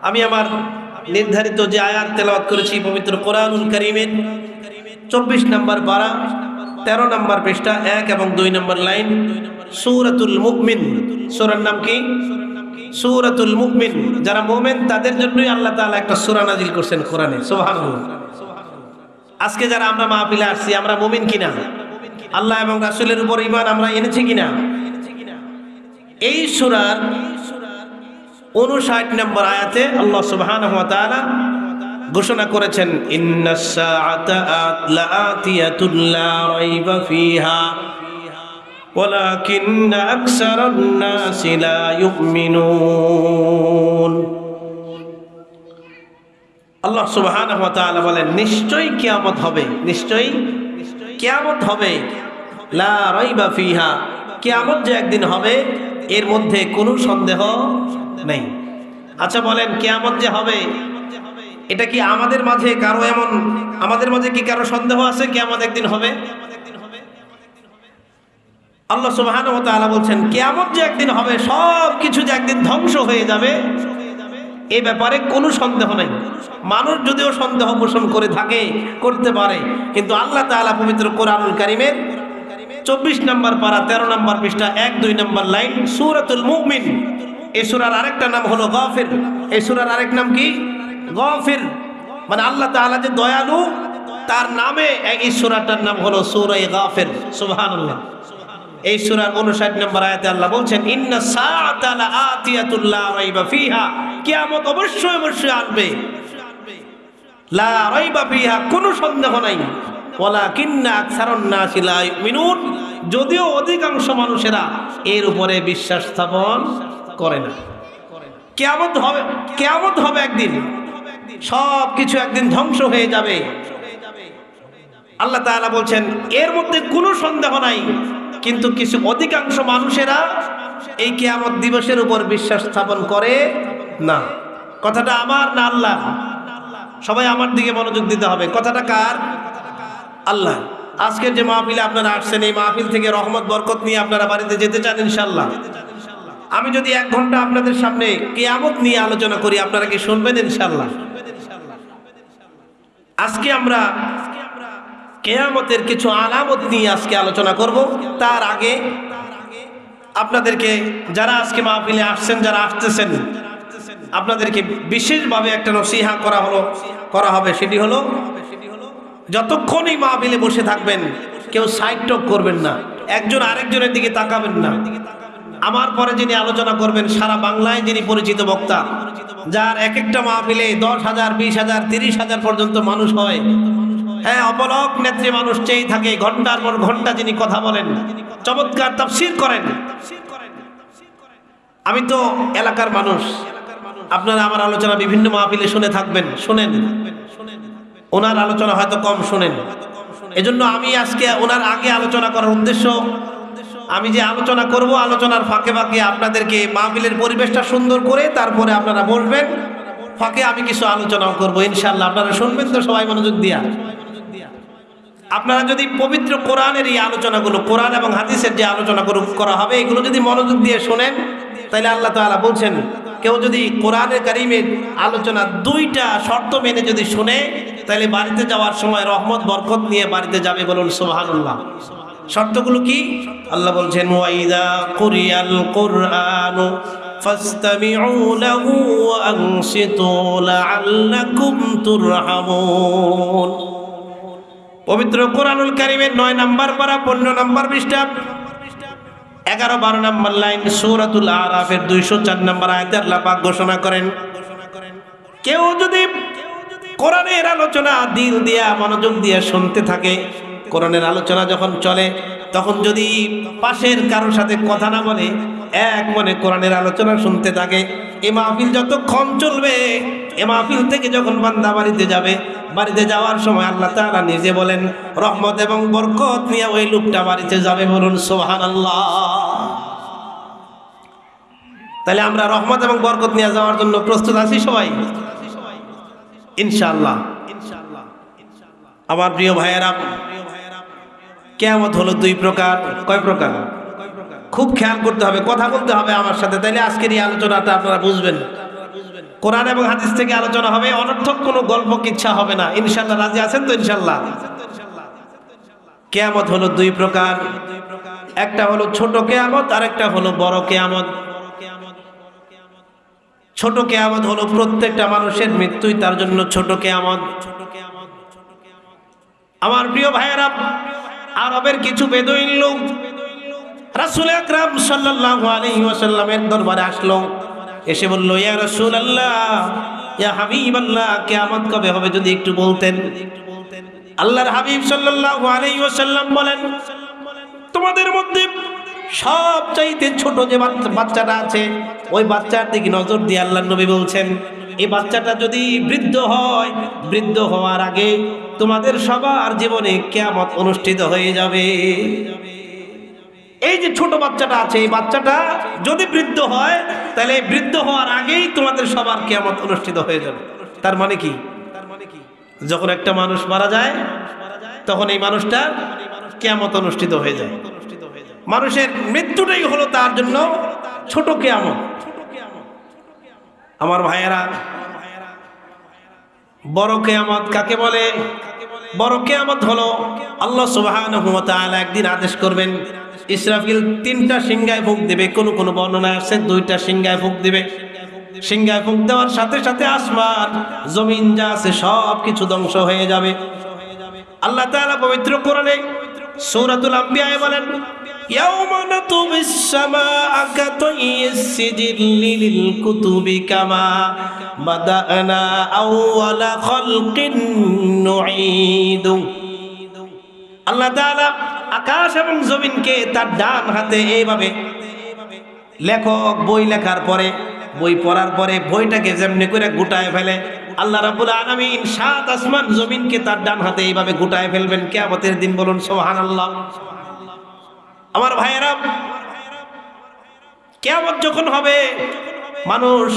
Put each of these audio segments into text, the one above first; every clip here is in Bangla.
আমি আমার নির্ধারিত যে আয়াত তেলাওয়াত করেছি পবিত্র কোরআনুল কারীমের 24 নম্বর পারা 13 নম্বর পৃষ্ঠা 1 এবং 2 নম্বর লাইন, সূরাতুল মুমিন। সূরার নাম কি? সূরাতুল মুমিন। যারা মুমিন তাদের জন্যই আল্লাহ তাআলা একটা সূরা নাজিল করেছেন কোরআনে। সুবহানাল্লাহ। আজকে যারা আমরা মাহফিলে আসছি, আমরা মুমিন কিনা? আল্লাহ এবং রাসূলের উপর ঈমান আমরা এনেছি কিনা? এই সূরার 59 নম্বর আয়াতে আল্লাহ সুবহানাহু ওয়া তাআলা ঘোষণা করেছেন, ইন্নাস সাআতা লাআতিয়াতুন লা রাইবা ফিহা ওয়ালাকিন্না আকসারান নাসি লা ইউমিনুন। আল্লাহ সুবহানাহু ওয়া তাআলা বলেন, নিশ্চয়ই কিয়ামত হবে, নিশ্চয়ই কিয়ামত হবে, লা রাইবা ফিহা, কিয়ামত যে একদিন হবে এর মধ্যে কোনো সন্দেহ নেই। আচ্ছা বলেন, কিয়ামত যে হবে এটা কি আমাদের মাঝে কারো আমাদের মাঝে কি কারো সন্দেহ আছে কিয়ামত একদিন হবে? আল্লাহ সুবহানাহু ওয়া তাআলা বলছেন, কিয়ামত যে একদিন হবে, সব কিছু যে একদিন ধ্বংস হয়ে যাবে এই ব্যাপারে কোনো সন্দেহ নেই। মানুষ যদিও সন্দেহ পোষণ করে থাকে, করতে পারে, কিন্তু আল্লাহ তাআলা পবিত্র কোরআনুল কারীমের 24 নম্বর পারা 13 নম্বর পৃষ্ঠা 1-2 নম্বর লাইন, সূরাতুল মুমিন। এই সূরার আরেকটা নাম হলো গাফির। এই সূরার আরেক নাম কি? গাফির। মানে আল্লাহ তাআলা যে দয়ালু, তার নামে এই সূরাটার নাম হলো সূরা গাফির। সুবহানাল্লাহ। এই সূরার 59 নম্বর আয়াতে আল্লাহ বলছেন, ইন্নাস সাআতা লাআতিয়াতুন লা রাইবা ফিহা, কিয়ামত অবশ্যই অবশ্যই আসবে, লা রাইবা ফিহা, কোনো সন্দেহ নাই, ওয়ালাকিন্না আকসারান নাসি লা ইউমিনুন, যদিও অধিকাংশ মানুষেরা এর উপরে বিশ্বাস স্থাপন করে না। কিয়ামত হবে, কিয়ামত হবে একদিন, সব কিছু একদিন ধ্বংস হয়ে যাবে। আল্লাহ তাআলা বলছেন এর মধ্যে কোনো সন্দেহ নাই, কিন্তু কিছু অধিকাংশ মানুষেরা এই কিয়ামত দিবসের উপর বিশ্বাস স্থাপন করে না। কথাটা আমার না আল্লাহ? সবাই আমার দিকে মনোযোগ দিতে হবে। কথাটা কার? আল্লাহ। আজকের যে মাহফিলে আপনারা আসছেন, এই মাহফিল থেকে রহমত বরকত নিয়ে আপনারা বাড়িতে যেতে চান ইনশাআল্লাহ। আমি যদি 1 ঘন্টা আপনাদের সামনে কিয়ামত নিয়ে আলোচনা করি, আপনারা কি শুনবেন ইনশাআল্লাহ? আজকে আমরা কিয়ামতের কিছু আলামত নিয়ে আজকে আলোচনা করব। তার আগে আপনাদেরকে, যারা আজকে মাহফিলে আসছেন, যারা আসতেছেন, আপনাদেরকে বিশেষভাবে একটা নসিহা করা হবে। সেটি হলো, যতক্ষণ এই মাহফিলে বসে থাকবেন কেউ সাইড টক করবেন না, একজন আরেকজনের দিকে তাকাবেন না। আমার পরে যিনি আলোচনা করবেন, সারা বাংলায় যিনি পরিচিত বক্তা, যার এক একটা মাহফিলে 10,000, 20,000, 30,000 পর্যন্ত মানুষ হয়, হ্যাঁ, অপলক নেত্রী মানুষ চেয়ে থাকে, ঘন্টার পর ঘন্টা যিনি কথা বলেন, চমৎকার তাফসীর করেন। আমি তো এলাকার মানুষ, আপনারা আমার আলোচনা বিভিন্ন মাহফিলে শুনে থাকবেন, শুনেন, ওনার আলোচনা হয়তো কম শুনেন। এজন্য আমি আজকে ওনার আগে আলোচনা করার উদ্দেশ্য, আমি যে আলোচনা করব, আলোচনার ফাঁকে ফাঁকে আপনাদেরকে মাহফিলের পরিবেশটা সুন্দর করে তারপরে আপনারা বসবেন, ফাঁকে আমি কিছু আলোচনাও করবো ইনশাআল্লাহ। আপনারা শুনবেন তো সবাই মনোযোগ দিয়া? আপনারা যদি পবিত্র কোরআনের এই আলোচনাগুলো, কোরআন এবং হাদিসের যে আলোচনাগুলো করা হবে, এগুলো যদি মনোযোগ দিয়ে শোনেন, তাহলে আল্লাহ তাআলা বলছেন, কেউ যদি কোরআনের কারীমের আলোচনা 2টা শর্ত মেনে যদি শুনে, তাহলে বাড়িতে যাওয়ার সময় রহমত বরকত নিয়ে বাড়িতে যাবে। বলুন সুবহানাল্লাহ। শর্তগুলো কি? আল্লাহ বলছেন, ওয়াইদা কুরিয়াল কুরআনু ফাসতামিউ লাহু ওয়া আনসিতু লাআল্লাকুম তুরহামুন। পবিত্র কোরআনুল কারীমের 9 নম্বর পারা 15 নম্বর পৃষ্ঠা 11-12 নম্বর লাইন, সূরাতুল আরাফের 204 নম্বর আয়াতে আল্লাহ পাক ঘোষণা করেন, কেউ যদি কোরআনের আলোচনা দিল দিয়া মনোযোগ দিয়ে শুনতে থাকে, কোরআনের আলোচনা যখন চলে তখন যদি পাশের কারোর সাথে কথা না বলে, এক মনে কোরআনের আলোচনা শুনতে থাকে, এই মাহফিল যতক্ষণ চলবে, এই মাহফিল থেকে যখন বান্দা বাড়িতে যাবে, বাড়িতে যাওয়ার সময় আল্লাহ তাআলা নিজে বলেন, রহমত এবং বরকত নিয়ে ওই লোকটা বাড়িতে যাবে। বলুন সুবহানাল্লাহ। তাহলে আমরা রহমত এবং বরকত নিয়ে যাওয়ার জন্য প্রস্তুত আছি সবাই ইনশাআল্লাহ। আমার প্রিয় ভাইয়েরা, কিয়ামত হলো 2 প্রকার। কয় প্রকার? খুব খেয়াল করতে হবে, কথা বলতে হবে আমার সাথে, তাইলে আজকের এই আলোচনাটা আপনারা বুঝবেন। কোরআন এবং হাদিস থেকে আলোচনা হবে, অনর্থক কোনো গল্প কিচ্ছা হবে না। ইনশাআল্লাহ রাজি আছেন তো? ইনশাআল্লাহ। কিয়ামত হলো দুই প্রকার, একটা হলো ছোট কিয়ামত আর একটা হলো বড় কিয়ামত। ছোট কিয়ামত হলো প্রত্যেকটা মানুষের মৃত্যুই তার জন্য ছোট কিয়ামত। আমার প্রিয় ভাইয়েরা, আরবের কিছু বেদুইন লোক রাসূল আকরাম সাল্লাল্লাহু আলাইহি ওয়াসাল্লামের দরবারে আসলো, এসে বলল, ইয়া রাসূলুল্লাহ, ইয়া হাবিবাল্লাহ, কিয়ামত কবে হবে যদি একটু বলতেন। আল্লাহর হাবিব সাল্লাল্লাহু আলাইহি ওয়াসাল্লাম বলেন, তোমাদের মধ্যে সবচাইতে ছোট যে বাচ্চাটা আছে, ওই বাচ্চার দিকে নজর দিয়ে আল্লাহর নবী বলছেন, এই বাচ্চাটা যদি বৃদ্ধ হয়, বৃদ্ধ হওয়ার আগে তোমাদের সবার জীবনে কিয়ামত অনুষ্ঠিত হয়ে যাবে। এই যে ছোট বাচ্চাটা আছে, এই বাচ্চাটা যদি বৃদ্ধ হয়, তাহলে বৃদ্ধ হওয়ার আগেই তোমাদের সবার কিয়ামত অনুষ্ঠিত হয়ে যাবে। তার মানে কি? যখন একটা মানুষ মারা যায়, তখন এই মানুষটার কিয়ামত অনুষ্ঠিত হয়ে যায়। মানুষের মৃত্যুটাই হলো তার জন্য ছোট কিয়ামত। আমার ভাইয়েরা, বড় কিয়ামত কাকে বলে? বড় কিয়ামত হলো আল্লাহ সুবহানাহু ওয়া তাআলা একদিন আদেশ করবেন, ইসরাফিল 3টা সিংহায় ফুঁক দেবে। কোন কোন বর্ণনায় আছে 2টা সিংহায় ফুঁক দেবে। সিংহায় ফুঁক দেওয়ার সাথে সাথে আসমান জমিন যা আছে সব কিছু ধ্বংস হয়ে যাবে। আল্লাহ তাআলা পবিত্র কোরআনে সূরাতুল আম্বিয়ায় বলেন, ইয়াউমা নাতুবিস সামাআ কাতাইয়িস সিজিল্লি লিল কুতুবি কামা বাদানা আউওয়ালা খালকিন নুঈদু। আল্লাহ তাআলা আকাশ এবং জমিনকে তার ডান হাতে এইভাবে, লেখক বই লেখার পরে, বই পড়ার পরে বইটাকে যেমনি করে গুটায় ফেলে, আল্লাহ রাব্বুল আলামিন 7 আসমান জমিনকে তার ডান হাতে এইভাবে গুটায় ফেলবেন কিয়ামতের দিন। বলুন সুবহানাল্লাহ। আমার ভাইয়েরা, কিয়ামত যখন হবে, মানুষ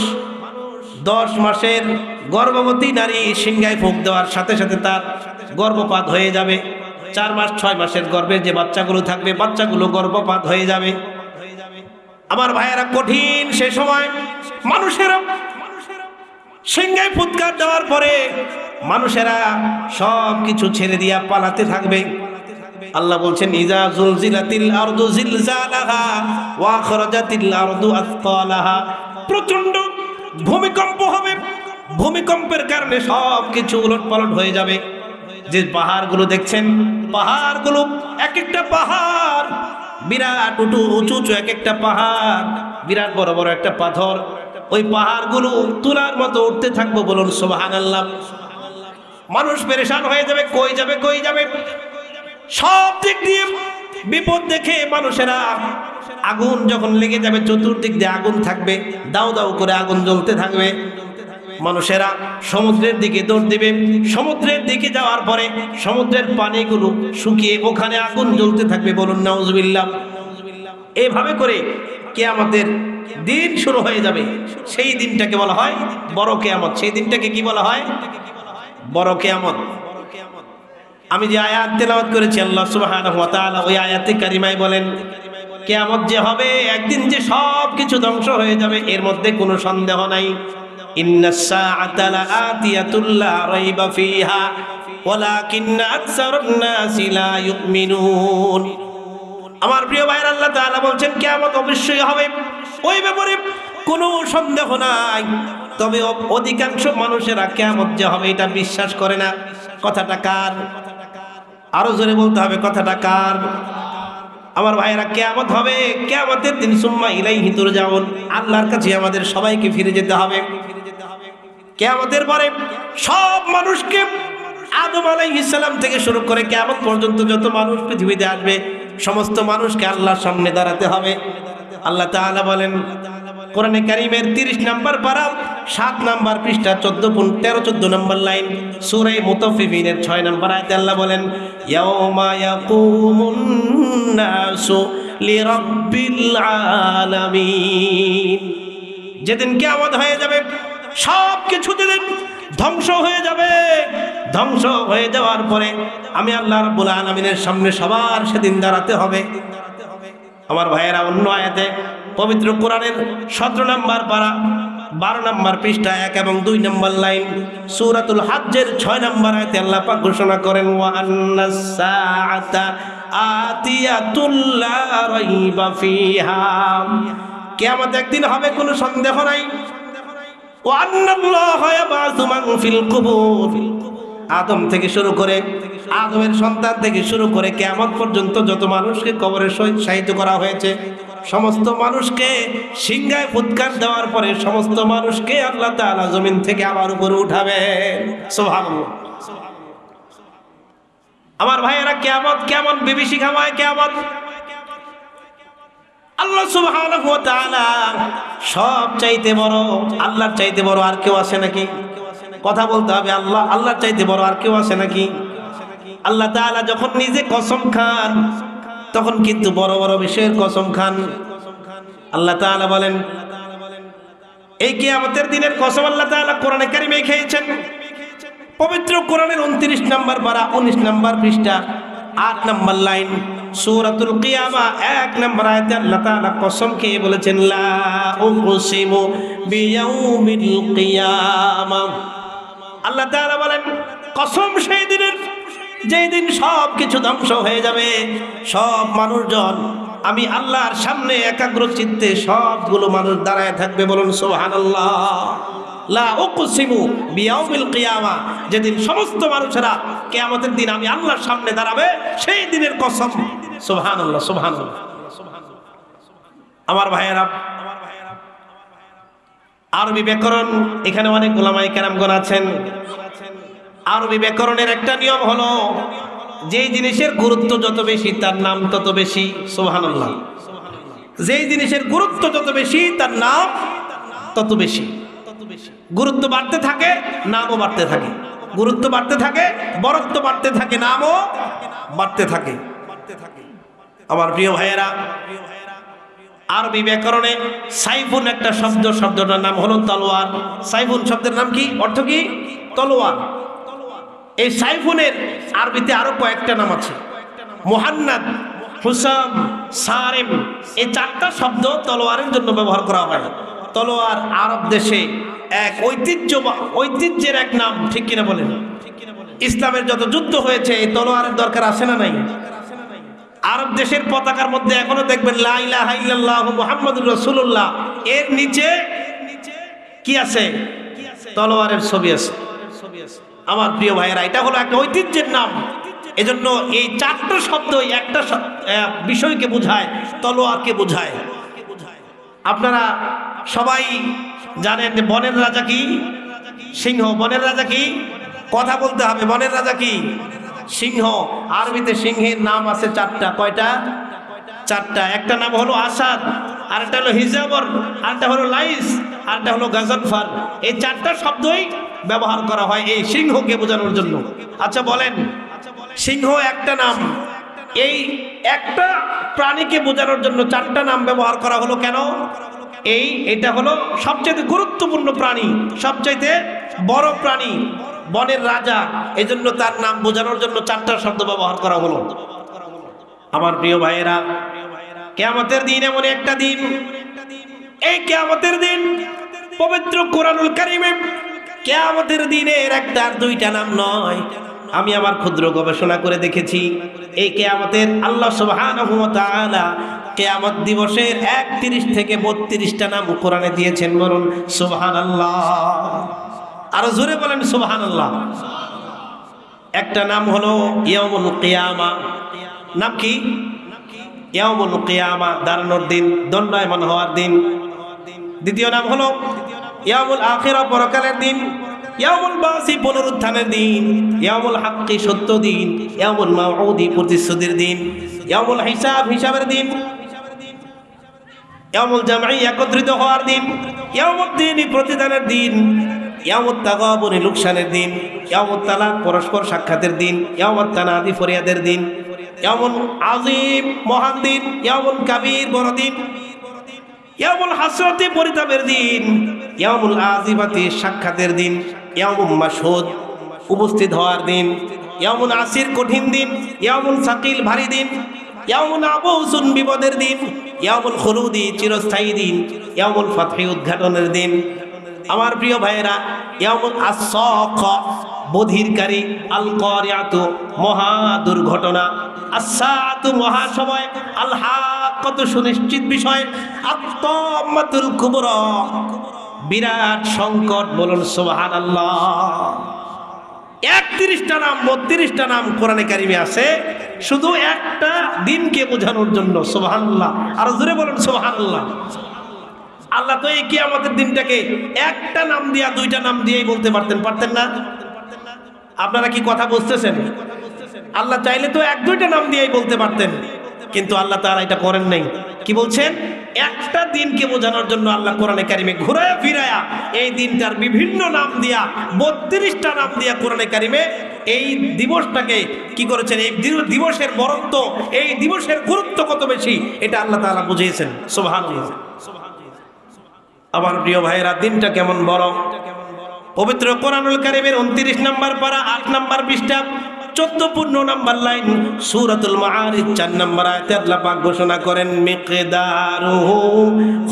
10 মাসের গর্ভবতী নারী সিংহায় ফুঁক দেওয়ার সাথে সাথে তার গর্ভপাত হয়ে যাবে। 4 মাস 6 মাসের গর্ভে যে বাচ্চাগুলো থাকবে, বাচ্চাগুলো গর্ভপাত হয়ে যাবে। আমার ভাইয়েরা, কঠিন সে সময় মানুষেরা সিংহায় ফুৎকার দেওয়ার পরে মানুষেরা সব কিছু ছেড়ে দিয়া পালাতে থাকবে। আল্লাহ বলছেন, ইজা জুলজিলাতিল আরদু জিলজালাহা ওয়া আখরাজাতিল আরদু আথকালাহা। প্রচন্ড ভূমিকম্প হবে, ভূমিকম্পের কারণে সব কিছু উলটপালট হয়ে যাবে। যে পাহাড়গুলো দেখছেন, পাহাড়গুলো এক একটা পাহাড় বিরাট উঁচু উঁচু, এক একটা পাহাড় বিরাট বড় বড় একটা পাথর, ওই পাহাড়গুলো তুলার মতো উঠতে থাকবো। বলুন সুবহানাল্লাহ। মানুষ পেরেশান হয়ে যাবে, কই যাবে কই যাবে, সব দিক দিয়ে বিপদ দেখে মানুষেরা, আগুন যখন লেগে যাবে, চতুর্দিক দিয়ে আগুন থাকবে, দাউ দাউ করে আগুন জ্বলতে থাকবে। মানুষেরা সমুদ্রের দিকে দৌড় দিবে। সমুদ্রের দিকে যাওয়ার পরে সমুদ্রের পানিগুলো শুকিয়ে ওখানে আগুন জ্বলতে থাকবে। বলুন নাউজুবিল্লাহ। এইভাবে করে কিয়ামতের দিন শুরু হয়ে যাবে। সেই দিনটাকে বলা হয় বড় কিয়ামত। সেই দিনটাকে কি বলা হয়? বড় কিয়ামত। আমি যে আয়াত তেলাওয়াত করেছি, আল্লাহ সুবহানাহু ওয়া তাআলা ওই আয়াতে কারিমায় বলেন, কিয়ামত যে হবে, একদিন যে সব কিছু ধ্বংস হয়ে যাবে, এর মধ্যে কোনো সন্দেহ নাই। ইন্নাস সাআতা লাআতিয়াতুল লা রাইবা ফিহা ওয়ালাকিন্না আকসারুন নাসি লা ইউমিনুন। আমার প্রিয় ভাইরা, আল্লাহ তাআলা বলছেন কিয়ামত অবশ্যই হবে, ওই ব্যাপারে কোনো সন্দেহ নাই। তবে অধিকাংশ মানুষেরা কিয়ামত যে হবে এটা বিশ্বাস করে না। কথাটা কার? আরো জোরে বলতে হবে, কথাটা কার? আমার ভাইয়েরা, কিয়ামত হবে, কিয়ামতের দিন সুম্মা ইলাইহি তুরজাউন, আল্লাহর কাছে আমাদের সবাইকে ফিরে যেতে হবে। কিয়ামতের পরে সব মানুষকে, আদম আলাইহিস সালাম থেকে শুরু করে কিয়ামত পর্যন্ত যত মানুষ পৃথিবীতে আসবে, সমস্ত মানুষকে আল্লাহর সামনে দাঁড়াতে হবে। আল্লাহ তাআলা বলেন কোরআনে কারীমের 30 নম্বর পারা 7 নম্বর পৃষ্ঠা 13-14 নম্বর লাইন, সূরা মুতাফফিফিনের 6 নম্বর আয়াতে আল্লাহ বলেন, ইয়াউমা ইয়াকুমুন নাসু লিরাব্বিল আলামিন। যেদিন কিয়ামত হয়ে যাবে, সব কিছু যেদিন ধ্বংস হয়ে যাবে, ধ্বংস হয়ে যাওয়ার পরে আমি আল্লাহ রাব্বুল আলামিনের সামনে সবার সেদিন দাঁড়াতে হবে। আমার ভাইয়েরা, অন্য আয়াতে পবিত্র কোরআনের 17 নম্বর পারা 12 নম্বর পৃষ্ঠা 1 এবং 2 নম্বর লাইন সূরাতুল হজ্জের 6 নম্বর আয়াতে আল্লাহ পাক ঘোষণা করেন ওয়া আন্নাস সাআতা আতিয়াতুল লা রাইবা ফিহা, কিয়ামত একদিন হবে কোনো সন্দেহ নাই। ওয়া আন্নাল্লাহা ইয়াবআসু মান ফিল কুবুর, আদম থেকে শুরু করে আদমের সন্তান থেকে শুরু করে কিয়ামত পর্যন্ত যত মানুষকে কবরে শায়িত করা হয়েছে সমস্ত মানুষকে সিংহায় ফুৎকার দেওয়ার পরে সমস্ত মানুষকে আল্লাহ তাআলা জমিন থেকে আবার উপরে উঠাবেন। সুবহানাল্লাহ। আমার ভাইয়েরা, কিয়ামত কেমন বিভীষিকাময় কিয়ামত। আল্লাহ সুবহানাহু ওয়া তাআলা সব চাইতে বড়, আল্লাহর চাইতে বড় আর কেউ আছে নাকি? কথা বলতে হবে, আল্লাহর চাইতে বড় আর কেউ আছে নাকি? আল্লাহ তাআলা যখন নিজে কসম খান তখন কিন্তু বড় বড় বিষয়ের কসম খান। আল্লাহ তাআলা বলেন, এই কিয়ামতের দিনের কসম আল্লাহ তাআলা কোরআনে কারিমে খেয়েছেন। পবিত্র কোরআনের 29 নম্বর পারা 19 নম্বর পৃষ্ঠা 8 নম্বর লাইন সূরাতুল কিয়ামা 1 নম্বর আয়াতে আল্লাহ তাআলা কসম খেয়ে বলেছেন লা উকসিমু বিয়াউমিল কিয়ামা। আল্লাহ তাআলা বলেন, কসম সেই দিনের যেই দিন সব কিছু ধ্বংস হয়ে যাবে, সব মানুষজন আমি আল্লাহর সামনে একাগ্র চিত্তে সবগুলো মানুষ দাঁড়ায় থাকবে। বলুন সুবহানাল্লাহ। লা উকসিমু বিয়াউমিল কিয়ামা, যেদিন সমস্ত মানুষেরা কিয়ামতের দিন আমি আল্লাহর সামনে দাঁড়াবে সেই দিনের কসম। সুবহানাল্লাহ, সুবহানাল্লাহ। আমার ভাইয়েরা, আরবি ব্যাকরণ, এখানে অনেক উলামায়ে কেরামগণ আছেন। আরবি ব্যাকরণের একটা নিয়ম হলো যেই জিনিসের গুরুত্ব যত বেশি তার নাম তত বেশি। সুবহানাল্লাহ। যেই জিনিসের গুরুত্ব যত বেশি তার নাম তত বেশি। গুরুত্ব বাড়তে থাকে, নামও বাড়তে থাকে। গুরুত্ব বাড়তে থাকে, বরত্ব বাড়তে থাকে, নামও বাড়তে থাকে। আমার প্রিয় ভাইয়েরা, আরবি ব্যাকরণে সাইফুন একটা শব্দ, শব্দটার নাম হলো তলোয়ার। সাইফুন শব্দের নাম কি? অর্থ কি? তলোয়ার। এই সাইফুনের আরবিতে আরো কয়েকটা নাম আছে। মুহান্নাদ, হুসাম, সারিম, এই 4টা শব্দ তলোয়ারের জন্য ব্যবহার করা হয়। তলোয়ার আরব দেশে এক ঐতিহ্যের এক নাম, ঠিক কিনা বলেন? ইসলামের যত যুদ্ধ হয়েছে এই তলোয়ারের দরকার আছে না নাই? আরব দেশের পতাকার মধ্যে এখনো দেখবেন লা ইলাহা ইল্লাল্লাহু মুহাম্মাদুর রাসূলুল্লাহ, এর নিচে কি আছে? তলোয়ারের ছবি আছে। আমার প্রিয় ভাইয়েরা, এটা হলো একটা ঐতিহ্যের নাম। এজন্য এই 4টা শব্দ একটা বিষয়কে বোঝায়, তলোয়ারকে বোঝায়। আপনারা সবাই জানেন যে বনের রাজা কি? সিংহ। বনের রাজা কি? কথা বলতে হবে। বনের রাজা কি? সিংহ। আরবিতে সিংহের নাম আছে 4টা। কয়টা? 4টা। একটা নাম হলো আসাদ, আরেকটা হলো হিজাবর, আরেকটা হলো লাইস, আরেকটা হলো গাজনফার। এই 4টা শব্দই ব্যবহার করা হয় এই সিংহকে বোঝানোর জন্য। আচ্ছা বলেন, সিংহ একটা নাম, এই একটা প্রাণীকে বোঝানোর জন্য 4টা নাম ব্যবহার করা হলো কেন? এটা হলো সবচেয়ে গুরুত্বপূর্ণ প্রাণী, সবচেয়ে বড় প্রাণী, বনের রাজা। এজন্য তার নাম বোঝানোর জন্য 4টা শব্দ ব্যবহার করা হলো। আমার প্রিয় ভাইয়েরা, কিয়ামতের দিন এমন একটা দিন, এই কিয়ামতের দিন পবিত্র কোরআনুল কারীমে কিয়ামতের দিনের একটা আর 2টা নাম নয়। আমি আমার ক্ষুদ্র গবেষণা করে দেখেছি, এই কিয়ামতের আল্লাহ সুবহানাহু ওয়া তাআলা কিয়ামত দিবসের 31 থেকে 32টা নাম কোরআনে দিয়েছেন। বলুন সুবহানাল্লাহ। আরো জোরে বলেন সুবহানাল্লাহ। একটা নাম হলো ইয়াউমুল কিয়ামা। নাম কি? ইয়াউমুল কিয়ামা, দাঁড়ানোর দিন, দণ্ডায়মান হওয়ার দিন। দ্বিতীয় নাম হলো ইয়াউমুল আখিরা, পরকালের দিন। ইয়াউমুল বাসি, পুনরুত্থানের দিন। ইয়াউমুল হাক্কি, সত্য দিন। ইয়াউমুল মাউউদি, প্রতিশ্রুতির দিন। ইয়াউমুল হিসাব, হিসাবের দিন। ইয়াউমুল জামঈ, একত্রিত হওয়ার দিন। ইয়াউমুদ্দিন, প্রতিদানের দিন। ইয়াউমুত তাগাবুন, লোকসানের দিন। ইয়াউমুত তালাক, পরস্পর সাক্ষাতের দিন। ইয়াউমুত তানাদি, ফরিয়াদের দিন। ইয়াউমুল আযীম, মহান দিন। ইয়াউমুল কাবীর, বড় দিন। ইয়াউমুল হাসরাতি, পরিতাপের দিন। ইয়াউমুল আজিবাতি, সাক্ষাতের দিন। ইয়াউমুল মাশহুদ, উপস্থিত হওয়ার দিন। ইয়াউমুল আসির, কঠিন দিন। ইয়াউমুল সাকিল, ভারী দিন। ইয়াউমুল আবুসুন, বিপদের দিন। ইয়াউমুল খুলুদি, চিরস্থায়ী দিন। ইয়াউমুল ফাতহি, উদ্ঘাটনের দিন। আমার প্রিয় ভাইয়েরা, ইয়াউমুল আস-সাখ বধিরকারী, আল কারিয়াতু মহা দুর্ঘটনা, আস-সাআতু মহা সময়, আল হাক্কাত সুনিশ্চিত বিষয়, আত-তাম্মাতুল কুবরা বিরাট সংকট। বলুন সুবহানাল্লাহ। 31টা নাম 32টা নাম কোরআনে কারিমে আছে শুধু একটা দিনকে বোঝানোর জন্য। সুবহানাল্লাহ। আর জোরে বলুন সুবহানাল্লাহ। আল্লাহ তো এই কিয়ামতের দিনটাকে একটা নাম দিয়া দুইটা নাম দিয়েই বলতে পারতেন না? আপনারা কি কথা বুঝতেছেন? আল্লাহ চাইলে তো এক দুইটা নাম দিয়েই বলতে পারতেন, কিন্তু আল্লাহ তাআলা এটা করেন নাই। কি বলছেন? একটা দিনকে বোঝানোর জন্য আল্লাহ কোরআনে কারিমে ঘুরায়া ফিরায়া এই দিনটার বিভিন্ন নাম দিয়া 32টা নাম দিয়া কোরআনে কারিমে এই দিবসটাকে কি করেছেন? এই দিবসের বরত্ব, এই দিবসের গুরুত্ব কত বেশি এটা আল্লাহ তাআলা বুঝিয়েছেন। সুবহানাল্লাহ। আমার প্রিয় ভাইরা, দিনটা কেমন বড়। পবিত্র কোরআনুল কারীমের 29 নম্বর পারা 8 নম্বর পৃষ্ঠা 14 নম্বর লাইন সূরাতুল মাআরিজ 4 নম্বর আয়াতে আল্লাহ পাক ঘোষণা করেন মিকদারুহু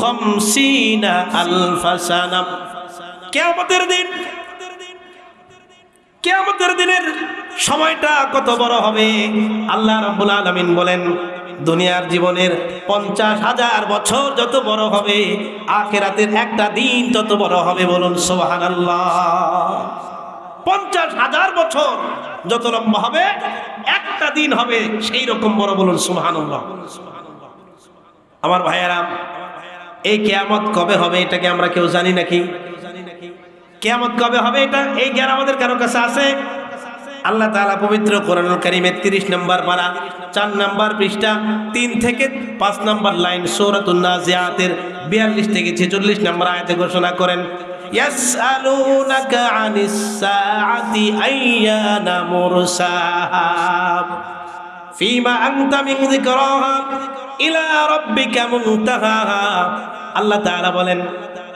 50 আলফা সানা। কিয়ামতের দিন, কিয়ামতের দিনের সময়টা কত বড় হবে। আল্লাহ রাব্বুল আলামিন বলেন দুনিয়ার জীবনের 50,000 বছর যত বড় হবে, আখিরাতের একটা দিন তত বড় হবে। বলুন সুবহানাল্লাহ। 50,000 বছর যত লম্বা হবে, একটা দিন হবে সেই রকম বড়। বলুন সুবহানাল্লাহ। আমার ভাইয়েরা, এই কিয়ামত কবে হবে এটাকে আমরা কেউ জানি নাকি? কিয়ামত কবে হবে এটা এই জ্ঞান আমাদের কারো কাছে আছে? আল্লাহ তাআলা পবিত্র কোরআনুল কারীমের 30 নম্বর পারা 4 নম্বর পৃষ্ঠা 3 থেকে 5 নম্বর লাইন সূরাতুন নাজিআতের 42 থেকে 46 নম্বর আয়াতে ঘোষণা করেন ইয়াসআলুনাকা আনিস সাআতি আইয়ানা মুরসাহা ফীমা আনতা মিন যিকরাহা ইলা রাব্বিকা মুনতাহাহা। আল্লাহ তাআলা বলেন,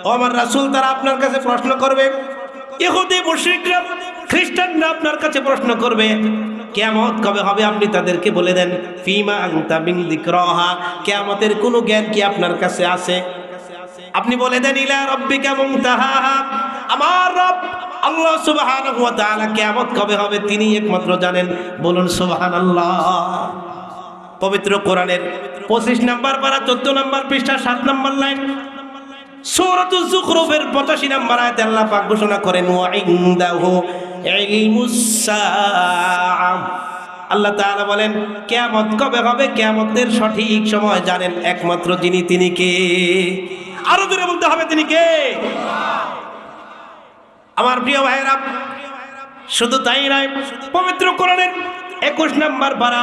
ও আমার রাসূল, তারা আপনার কাছে প্রশ্ন করবে, ইহুদি মুশরিকরা খ্রিস্টানরা আপনার কাছে প্রশ্ন করবে কিয়ামত কবে হবে। আপনি তাদেরকে বলে দেন ফীমা আনতা মিন যিকরাহা, কিয়ামতের কোনো জ্ঞান কি আপনার কাছে আছে? আপনি বলে দেন ইলা রাব্বিকা মুনতাহাহা, আমার রব আল্লাহ সুবহানাহু ওয়া তাআলা কিয়ামত কবে হবে তিনি একমাত্র জানেন। বলুন সুবহানাল্লাহ। পবিত্র কোরআনের 25 নম্বর পারা 14 নম্বর পৃষ্ঠা 7 নম্বর লাইন সূরাতুজ যুখরুফের 85 নম্বর আয়াতে আল্লাহ পাক ঘোষণা করেন ওয়া ইনদাহু ইলমুস সাআ। আল্লাহ তাআলা বলেন কিয়ামত কবে হবে, কিয়ামতের সঠিক সময় জানেন একমাত্র যিনি, তিনি কে? আরো জোরে বলতে হবে, তিনি কে? আমার প্রিয় ভাইরা, শুধু তাই নয়, পবিত্র কোরআনের 21 নম্বর পারা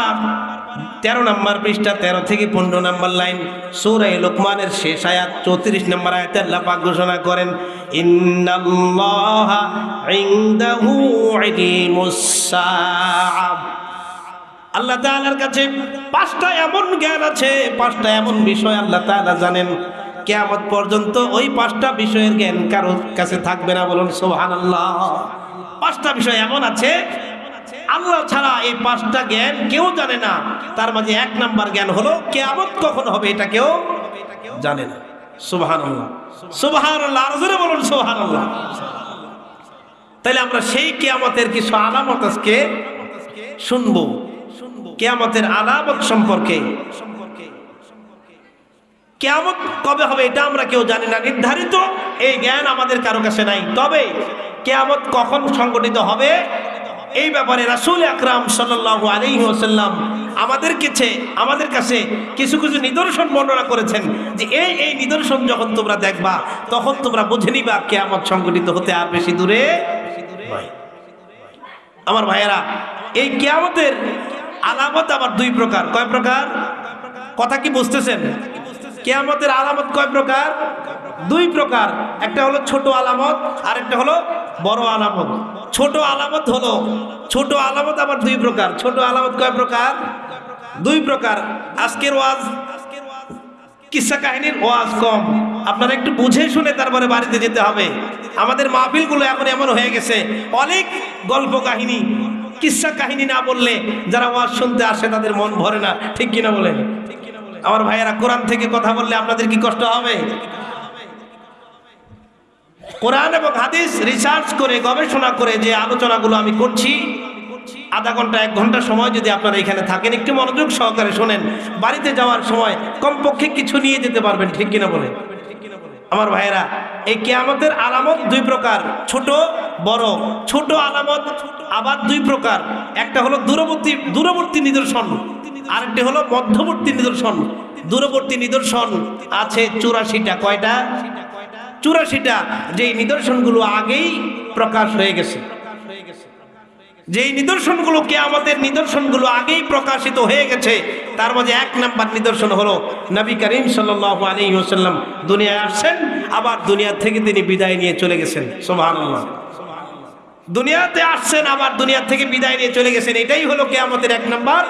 13 নম্বর পৃষ্ঠা 13 থেকে 15 নম্বর লাইন সূরা লোকমানের শেষ আয়াত 34 নম্বর আয়াতে আল্লাহ পাক ঘোষণা করেন ইন্নাল্লাহা ইনদাহু ইলমুস সাআ। আল্লাহ তাআলার কাছে 5টা এমন জ্ঞান আছে, 5টা এমন বিষয় আল্লাহ তাআলা জানেন। কিয়ামত পর্যন্ত ওই 5টা বিষয়ের জ্ঞান কারোর কাছে থাকবে না। বলুন সুবহানাল্লাহ। 5টা বিষয় এমন আছে আল্লাহ ছাড়া এই 5টা জ্ঞান কেউ জানে না। তার মাঝে 1 নাম্বার জ্ঞান হলো কিয়ামত কখন হবে এটা কেউ জানে না। সুবহানাল্লাহ, সুবহানাল্লাহ। আর জোরে বলুন সুবহানাল্লাহ। তাহলে আমরা সেই কিয়ামতের কিছু আলামত আজকে শুনবো, কিয়ামতের আলামত সম্পর্কে। কিয়ামত কবে হবে এটা আমরা কেউ জানি না, নির্ধারিত এই জ্ঞান আমাদের কারো কাছে নাই। তবে কিয়ামত কখন সংঘটিত হবে এই ব্যাপারে রাসূল আকরাম সাল্লাল্লাহু আলাইহি ওয়াসাল্লাম আমাদের কাছে কিছু কিছু নিদর্শন বর্ণনা করেছেন যে এই নিদর্শন যখন তোমরা দেখবা তখন তোমরা বুঝে নিবা কিয়ামত সংঘটিত হতে আর বেশি দূরে নয়। আমার ভাইয়েরা, এই কিয়ামতের আলামত আবার 2 প্রকার। কয় প্রকার? কথা কি বুঝতেছেন? কিয়ামতের আলামত কয় প্রকার? 2 প্রকার। একটা হলো ছোট আলামত আর একটা হলো বড় আলামত। ছোট আলামত আবার 2 প্রকার। ছোট আলামত কয় প্রকার? 2 প্রকার। আজকের ওয়াজ কিসসা কাহিনীর ওয়াজ কম, আপনারা একটু বুঝে শুনে তারপরে বাড়িতে যেতে হবে। আমাদের মাহফিলগুলো এখন এমন হয়ে গেছে, অনেক গল্প কাহিনী কিসসা কাহিনী না বললে যারা ওয়াজ শুনতে আসে তাদের মন ভরে না। ঠিক কিনা বলেন? আমার ভাইয়েরা, কোরআন থেকে কথা বললে আপনাদের কি কষ্ট হবে? কোরআন এবং হাদিস রিসার্চ করে গবেষণা করে যে আলোচনাগুলো আমি করছি, আধা ঘন্টা 1 ঘন্টা সময় যদি আপনারা এখানে থাকেন, একটু মনোযোগ সহকারে শোনেন, বাড়িতে যাওয়ার সময় কমপক্ষে কিছু নিয়ে যেতে পারবেন, ঠিক কিনা বলে? আমার ভাইয়েরা, এই কিয়ামতের আলামত 2 প্রকার, ছোট বড়। ছোট আলামত আবার 2 প্রকার, একটা হলো দূরবর্তী নিদর্শন, আরেকটি হলো মধ্যবর্তী নিদর্শন। দূরবর্তী নিদর্শন আছে 84টা। কয়টা? 84টা। যেই নিদর্শনগুলো আগেই প্রকাশ হয়ে গেছে, যেই নিদর্শনগুলো কিয়ামতের নিদর্শনগুলো আগেই প্রকাশিত হয়ে গেছে, তার মাঝে 1 নাম্বার নিদর্শন হলো নবী করিম সাল্লাল্লাহু আলাইহি ওয়াসাল্লাম দুনিয়ায় আসছেন, আবার দুনিয়া থেকে তিনি বিদায় নিয়ে চলে গেছেন। সুবহানাল্লাহ। দুনিয়াতে আসছেন, আবার দুনিয়া থেকে বিদায় নিয়ে চলে গেছেন, এটাই হলো কিয়ামতের 1 নাম্বার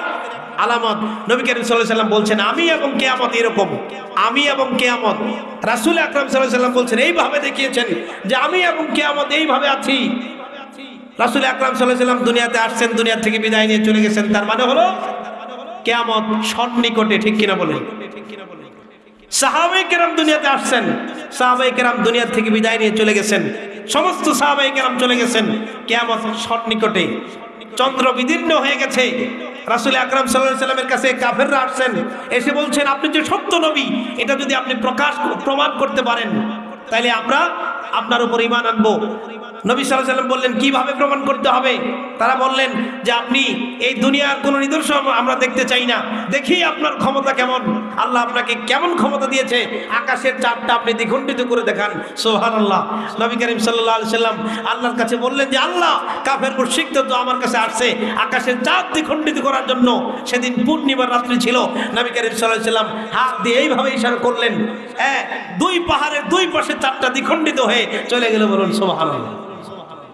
আলামত। নবী করিম সাল্লাল্লাহু আলাইহি ওয়াসাল্লাম বলছেন, আমি এবং কিয়ামত এরকম, আমি এবং কিয়ামত। রাসূল আকরাম সাল্লাল্লাহু আলাইহি ওয়াসাল্লাম বলছেন, এইভাবে দেখিয়েছেন যে আমি এবং কিয়ামত এইভাবে আছি। রাসূল আকরাম সাল্লাল্লাহু আলাইহি ওয়াসাল্লাম দুনিয়াতে আসছেন, দুনিয়া থেকে বিদায় নিয়ে চলে গেছেন, তার মানে হলো কিয়ামত সন্নিকটে, ঠিক কিনা বলেন? সাহাবায়ে কেরাম দুনিয়াতে আসছেন, সাহাবায়ে কেরাম দুনিয়া থেকে বিদায় নিয়ে চলে গেছেন, সমস্ত সাহাবায়ে কেরাম চলে গেছেন, কিয়ামত সন্নিকটে, চন্দ্র বিদীর্ণ হয়ে গেছে। রাসূল আকরাম সাল্লাল্লাহু আলাইহি ওয়াসাল্লামের কাছে কাফেররা আসছেন, এসে বলছেন, আপনি যে সত্য নবী, এটা যদি আপনি প্রমাণ করতে পারেন, তাইলে আমরা আপনার উপর ঈমান আনবো। নবী সাল্লাল্লাহু আলাইহি ওয়াসাল্লাম বললেন, কিভাবে প্রমাণ করতে হবে? তারা বললেন যে আপনি এই দুনিয়ার কোনো নিদর্শন আমরা দেখতে চাই না, দেখি আপনার ক্ষমতা কেমন, আল্লাহ আপনাকে কেমন ক্ষমতা দিয়েছে, আকাশের চাঁদটা আপনি দ্বিখণ্ডিত করে দেখান। সুবহানাল্লাহ। নবী করিম সাল্লাল্লাহু আলাইহি ওয়াসাল্লাম আল্লাহর কাছে বললেন যে আল্লাহ, কাফের মুশরিকরা তো আমার কাছে আসছে আকাশের চাঁদ দ্বিখণ্ডিত করার জন্য। সেদিন পূর্ণিমার রাত্রি ছিল। নবী করিম সাল্লাল্লাহু আলাইহি ওয়াসাল্লাম হাত দিয়ে এইভাবে ইশারা করলেন, 2 পাহাড়ের 2 পাশে চাঁদটা দ্বিখণ্ডিত হয়ে চলে গেল। বলুন সুবহানাল্লাহ।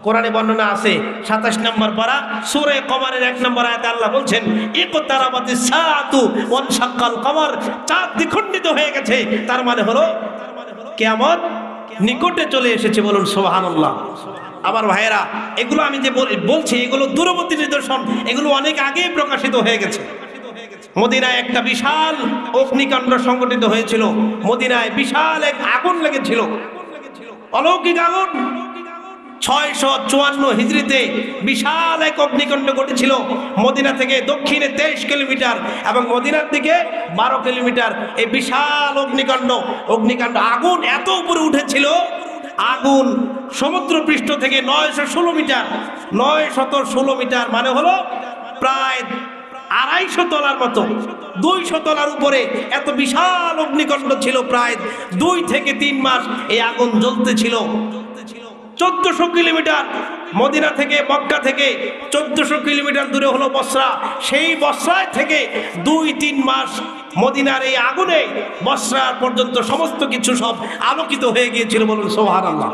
কোরআনে বর্ণনা আছে 27 নম্বর পারা সূরা কমারের 1 নম্বর আয়াতে আল্লাহ বলছেন, ইকতারাবাতিস সাআতু ওয়ানশাক্কাল কমার, চাঁদ দ্বিখণ্ডিত হয়ে গেছে, তার মানে হলো কিয়ামত নিকটে চলে এসেছে। বলুন সুবহানাল্লাহ। আমার ভাইয়েরা, এগুলো আমি যে বলছি, এগুলো দূরবর্তী নিদর্শন, এগুলো অনেক আগেই প্রকাশিত হয়ে গেছে। মদিনায় একটা বিশাল অগ্নিকাণ্ড সংঘটিত হয়েছিল। মদিনায় বিশাল এক আগুন লেগেছিল, অলৌকিক আগুন। 654 হিজরিতে বিশাল এক অগ্নিকাণ্ড ঘটেছিল। মদিনা থেকে দক্ষিণে 23 কিলোমিটার এবং মদিনার দিকে 12 কিলোমিটার এই বিশাল অগ্নিকাণ্ড আগুন এত উপরে উঠেছিল, আগুন সমুদ্র পৃষ্ঠ থেকে 916 মিটার, 916 মিটার মানে হলো প্রায় 250 তলার মতো, 200 তলার উপরে এত বিশাল অগ্নিকাণ্ড ছিল। প্রায় 2 থেকে 3 মাস এই আগুন জ্বলতে ছিল। 1400 কিলোমিটার মদিনা থেকে, মক্কা থেকে 1400 কিলোমিটার দূরে হলো বসরা। সেই বসরায় থেকে 2-3 মাস মদিনার এই আগুনে বসরা পর্যন্ত সমস্ত কিছু সব আলোকিত হয়ে গিয়েছিল। বলুন সুবহানাল্লাহ।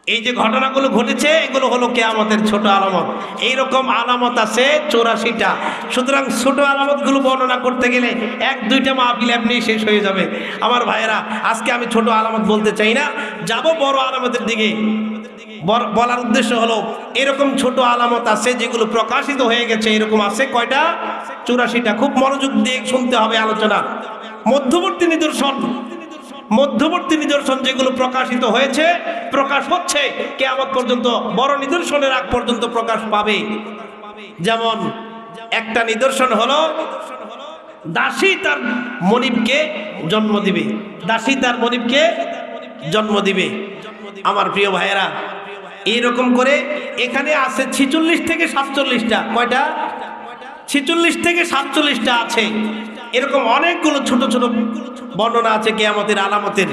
এই যে ঘটনাগুলো ঘটেছে, এগুলো হলো কিয়ামতের ছোট আলামত। এইরকম আলামত আছে 84টা। সুতরাং ছোট আলামতগুলো বর্ণনা করতে গেলে 1-2টা মাহফিল এমনি শেষ হয়ে যাবে। আমার ভাইয়েরা, আজকে আমি ছোট আলামত বলতে চাই না, যাব বড় আলামতের দিকে। বলার উদ্দেশ্য হলো, এরকম ছোট আলামত আছে যেগুলো প্রকাশিত হয়ে গেছে। এরকম আছে কয়টা? 84টা। খুব মনোযোগ দিয়ে শুনতে হবে আলোচনা। মধ্যবর্তী নিদর্শন যেগুলো প্রকাশিত হয়েছে, প্রকাশ হচ্ছে, কিয়ামত পর্যন্ত বড় নিদর্শনের আগ পর্যন্ত প্রকাশ পাবে। যেমন একটা নিদর্শন হলো, দাসী তার মনিবকে জন্ম দিবে। দাসী তার মনিবকে জন্ম দিবে। আমার প্রিয় ভাইয়েরা, এইরকম করে এখানে আছে 46 থেকে 47টা। কয়টা? 46 থেকে 47টা আছে। এরকম অনেকগুলো ছোট ছোট বর্ণনা আছে কিয়ামতের আলামতের।